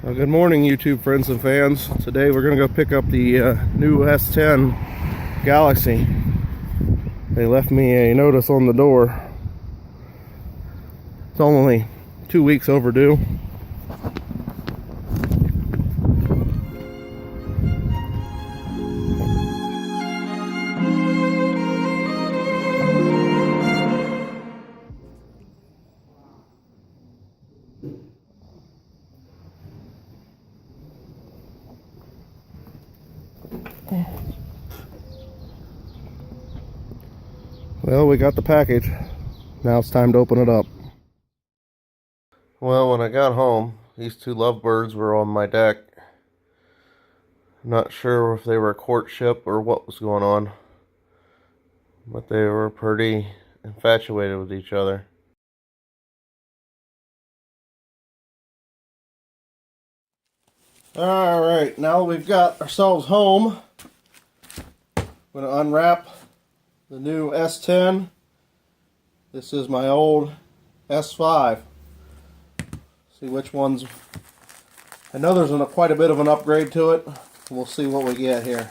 Good morning, YouTube friends and fans. Today we're going to go pick up the new S10 Galaxy. They left me a notice on the door. It's only 2 weeks overdue. Well, we got the package. Now it's time to open it up. Well, when I got home, these two lovebirds were on my deck. Not sure if they were a courtship or what was going on, but they were pretty infatuated with each other. Alright, now we've got ourselves home, I'm going to unwrap the new S10. This is my old S5. See which ones. I know there's quite a bit of an upgrade to it. We'll see what we get here.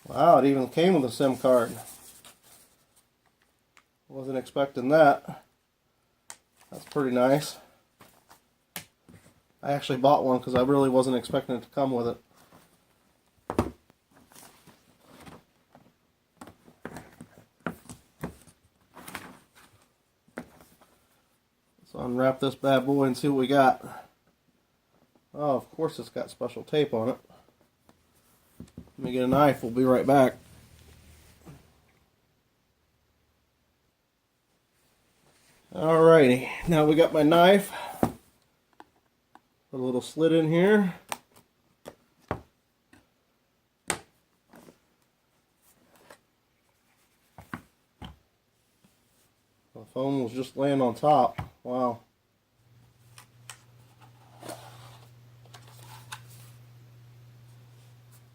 Wow, it even came with a SIM card. Wasn't expecting that. That's pretty nice. I actually bought one because I really wasn't expecting it to come with it. Let's unwrap this bad boy and see what we got. Oh, of course it's got special tape on it. Let me get a knife, we'll be right back. Alrighty, now we got my knife. Put a little slit in here. The phone was just laying on top. Wow.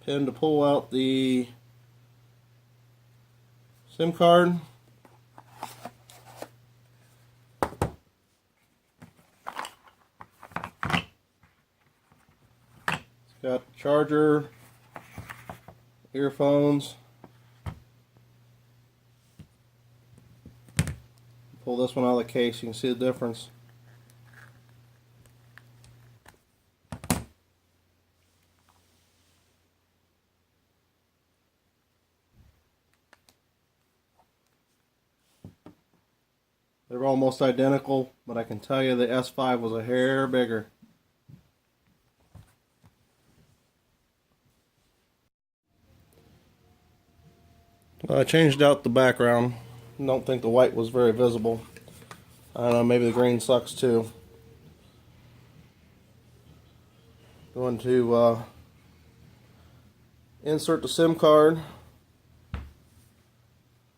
Pin to pull out the SIM card. Got charger, earphones. Pull this one out of the case, you can see the difference. They're almost identical, but I can tell you the S5 was a hair bigger. I changed out the background. Don't think the white was very visible. I don't know, maybe the green sucks too. Going to insert the SIM card.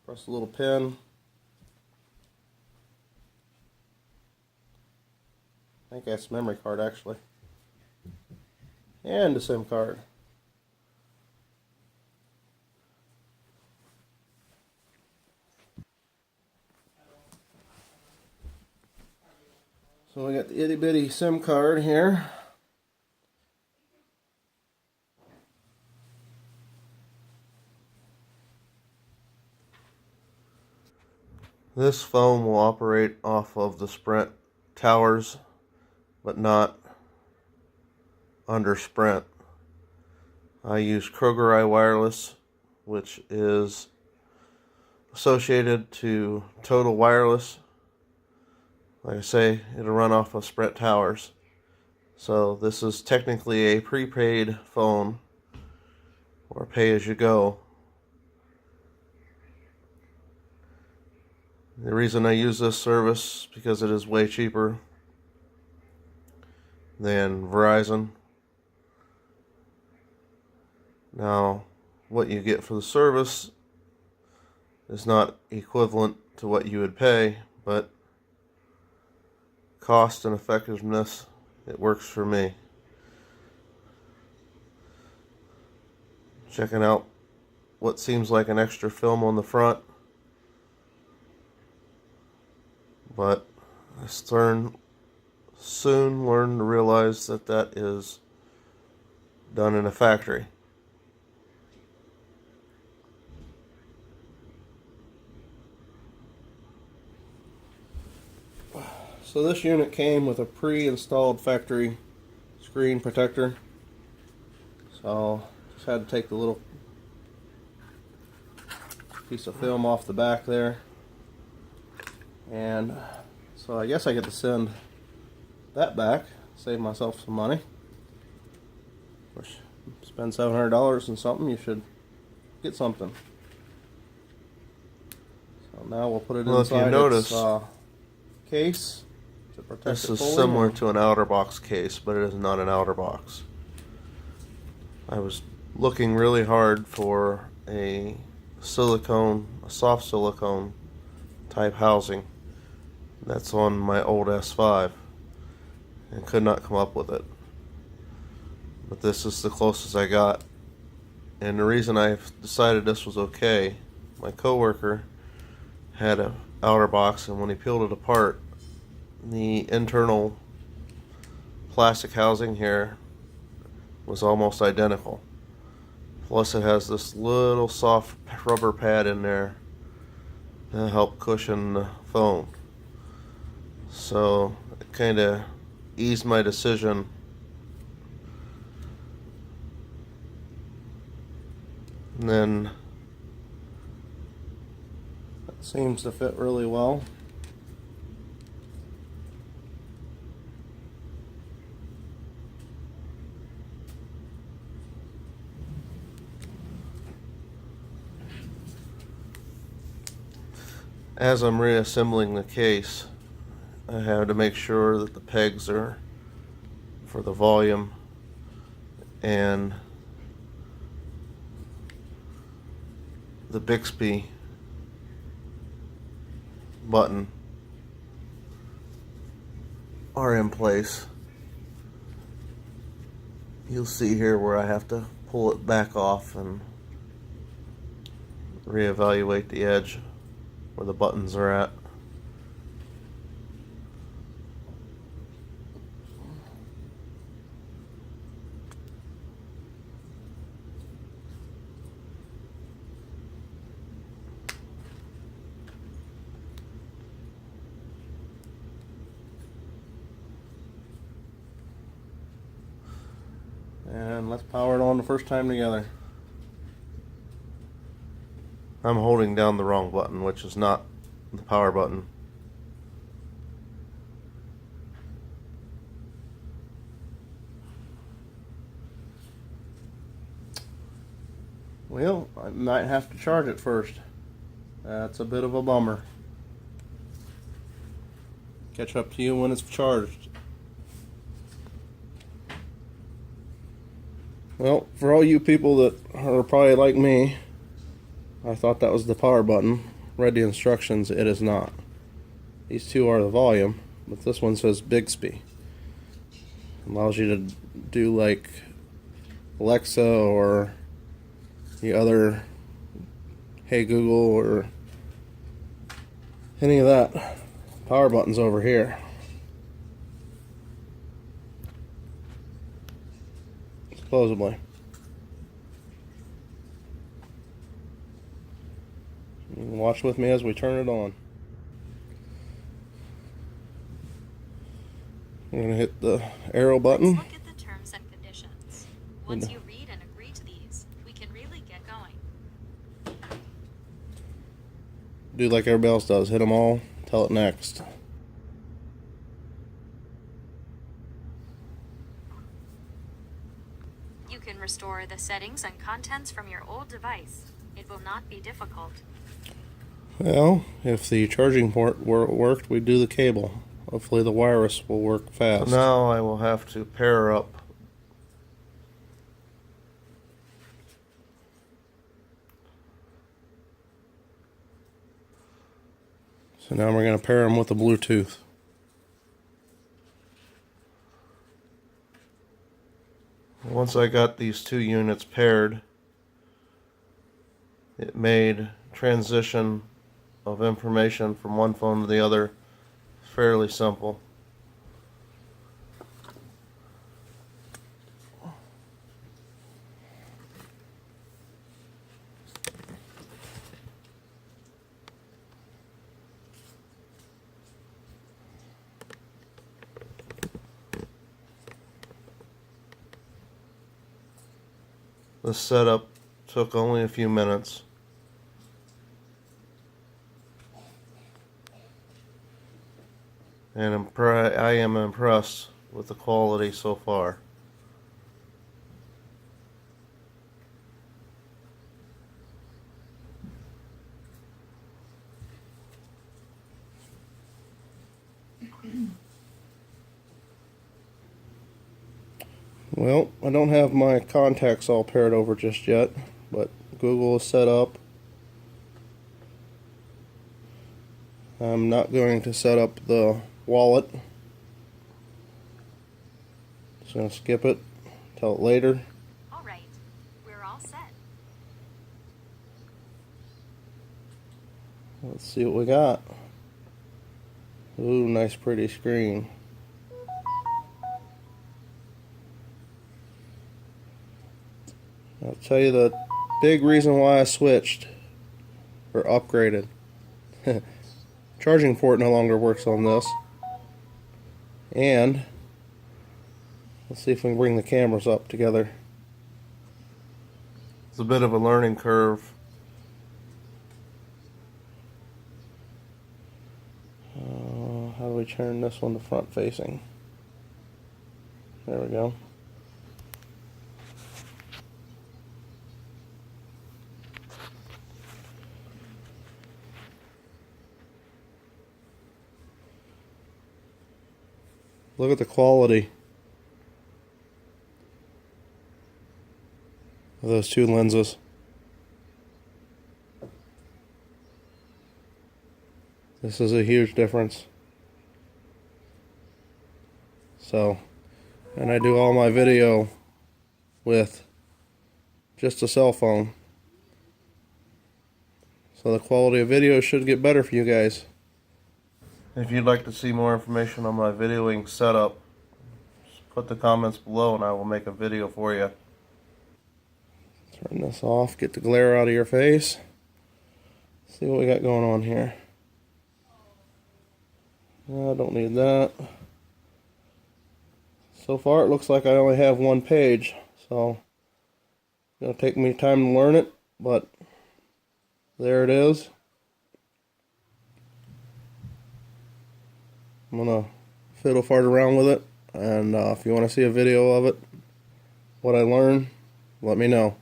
Press the little pin. I think that's memory card actually. And the SIM card. So we got the itty bitty SIM card here. This phone will operate off of the Sprint towers, but not under Sprint. I use Kroger Wireless, which is associated to Total Wireless. Like I say, it'll run off of Sprint towers. So this is technically a prepaid phone, or pay-as-you-go. The reason I use this service is because it is way cheaper than Verizon. Now, what you get for the service is not equivalent to what you would pay, but cost and effectiveness, it works for me. Checking out what seems like an extra film on the front, but I soon learned to realize that that is done in a factory. So this unit came with a pre-installed factory screen protector. So just had to take the little piece of film off the back there. And so I guess I get to send that back, save myself some money. Which, spend $700 on something, you should get something. So now we'll put it inside its case. This is similar to an outer box case, but it is not an outer box. I was looking really hard for a soft silicone type housing that's on my old S5 and could not come up with it. But this is the closest I got. And the reason I decided this was okay, my coworker had an outer box, and when he peeled it apart, the internal plastic housing here was almost identical. Plus it has this little soft rubber pad in there to help cushion the phone. So it kind of eased my decision. And then that seems to fit really well. As I'm reassembling the case, I have to make sure that the pegs are for the volume and the Bixby button are in place. You'll see here where I have to pull it back off and reevaluate the edge where the buttons are at. And let's power it on the first time together. I'm holding down the wrong button, which is not the power button. Well, I might have to charge it first. That's a bit of a bummer. Catch up to you when it's charged. Well, for all you people that are probably like me, I thought that was the power button. Read the instructions, it is not. These two are the volume, but this one says Bixby. Allows you to do like Alexa or the other Hey Google or any of that. Power button's over here. Supposedly. You can watch with me as we turn it on. I'm going to hit the arrow button. Let's look at the terms and conditions. Once you read and agree to these, we can really get going. Do like everybody else does. Hit them all. Tell it next. You can restore the settings and contents from your old device. It will not be difficult. Well, if the charging port worked, we'd do the cable. Hopefully the wireless will work fast. So now I will have to pair up So now we're going to pair them with the Bluetooth. Once I got these two units paired, It made transition of information from one phone to the other fairly simple. This setup took only a few minutes. And I am impressed with the quality so far. Well, I don't have my contacts all paired over just yet, but Google is set up. I'm not going to set up the wallet. Just going to skip it, tell it later. All right, we're all set. Let's see what we got. Ooh, nice pretty screen. I'll tell you the big reason why I switched or upgraded. Charging port no longer works on this. And let's see if we can bring the cameras up together. It's a bit of a learning curve. How do we turn this one to front facing? There we go. Look at the quality of those two lenses. This is a huge difference. So, and I do all my video with just a cell phone. So the quality of video should get better for you guys. If you'd like to see more information on my videoing setup, just put the comments below and I will make a video for you. Turn this off, get the glare out of your face. See what we got going on here. No, I don't need that. So far it looks like I only have one page, so it's going to take me time to learn it, but there it is. I'm going to fiddle fart around with it, and if you want to see a video of it, what I learned, let me know.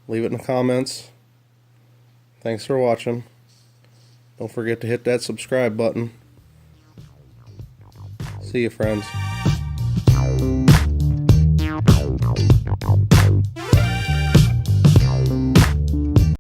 Leave it in the comments. Thanks for watching. Don't forget to hit that subscribe button. See you, friends.